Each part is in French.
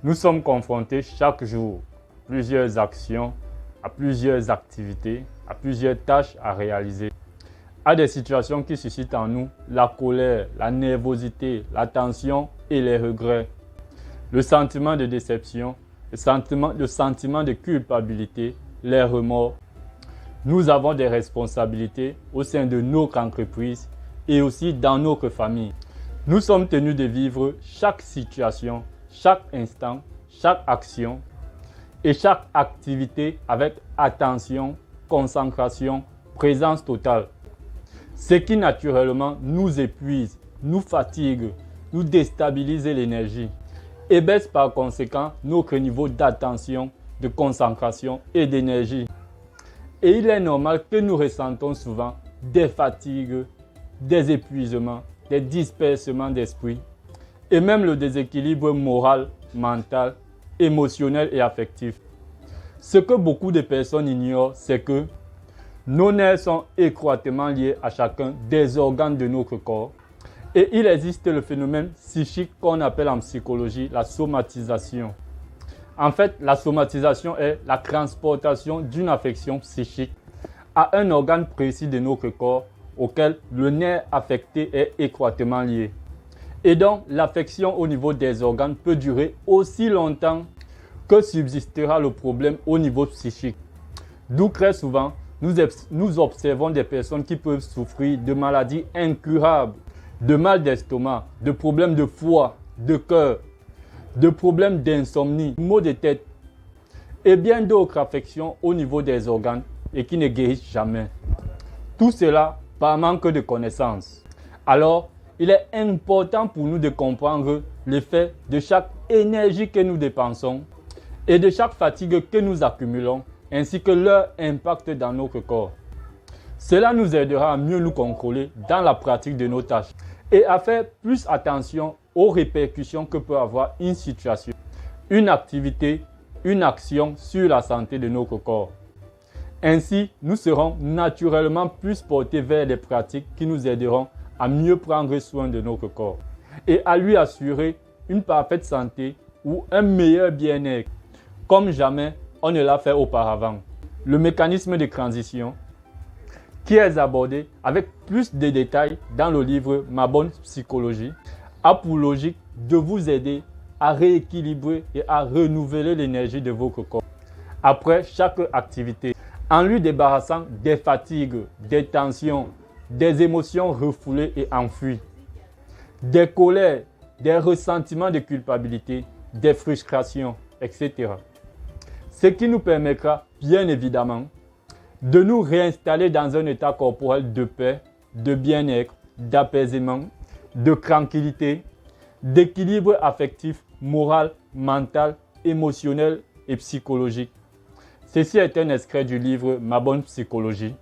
Nous sommes confrontés chaque jour à plusieurs actions, à plusieurs activités, à plusieurs tâches à réaliser, à des situations qui suscitent en nous la colère, la nervosité, la tension et les regrets, le sentiment de déception, le sentiment de culpabilité, les remords. Nous avons des responsabilités au sein de notre entreprise et aussi dans notre famille. Nous sommes tenus de vivre chaque situation, chaque instant, chaque action et chaque activité avec attention, concentration, présence totale. Ce qui naturellement nous épuise, nous fatigue, nous déstabilise l'énergie et baisse par conséquent notre niveau d'attention, de concentration et d'énergie. Et il est normal que nous ressentons souvent des fatigues, des épuisements, des dispersements d'esprit et même le déséquilibre moral, mental, émotionnel et affectif. Ce que beaucoup de personnes ignorent, c'est que nos nerfs sont étroitement liés à chacun des organes de notre corps et il existe le phénomène psychique qu'on appelle en psychologie la somatisation. En fait, la somatisation est la transportation d'une affection psychique à un organe précis de notre corps auquel le nerf affecté est étroitement lié. Et donc, l'affection au niveau des organes peut durer aussi longtemps que subsistera le problème au niveau psychique. D'où très souvent, nous observons des personnes qui peuvent souffrir de maladies incurables, de mal d'estomac, de problèmes de foie, de cœur, de problèmes d'insomnie, maux de tête et bien d'autres affections au niveau des organes et qui ne guérissent jamais. Tout cela par manque de connaissances. Alors, il est important pour nous de comprendre l'effet de chaque énergie que nous dépensons et de chaque fatigue que nous accumulons, ainsi que leur impact dans notre corps. Cela nous aidera à mieux nous contrôler dans la pratique de nos tâches et à faire plus attention aux répercussions que peut avoir une situation, une activité, une action sur la santé de notre corps. Ainsi, nous serons naturellement plus portés vers des pratiques qui nous aideront à mieux prendre soin de notre corps et à lui assurer une parfaite santé ou un meilleur bien-être, comme jamais on ne l'a fait auparavant. Le mécanisme de transition, qui est abordé avec plus de détails dans le livre Ma bonne psychologie, a pour logique de vous aider à rééquilibrer et à renouveler l'énergie de votre corps après chaque activité, en lui débarrassant des fatigues, des tensions, des émotions refoulées et enfuies, des colères, des ressentiments de culpabilité, des frustrations, etc. Ce qui nous permettra, bien évidemment, de nous réinstaller dans un état corporel de paix, de bien-être, d'apaisement, de tranquillité, d'équilibre affectif, moral, mental, émotionnel et psychologique. Ceci est un extrait du livre Ma bonne psychologie,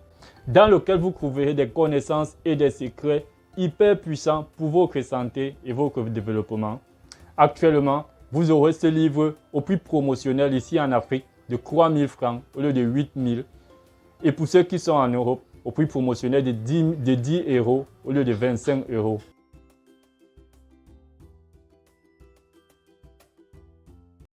dans lequel vous trouverez des connaissances et des secrets hyper puissants pour votre santé et votre développement. Actuellement, vous aurez ce livre au prix promotionnel ici en Afrique de 3 000 francs au lieu de 8 000. Et pour ceux qui sont en Europe, au prix promotionnel de 10 € au lieu de 25 €.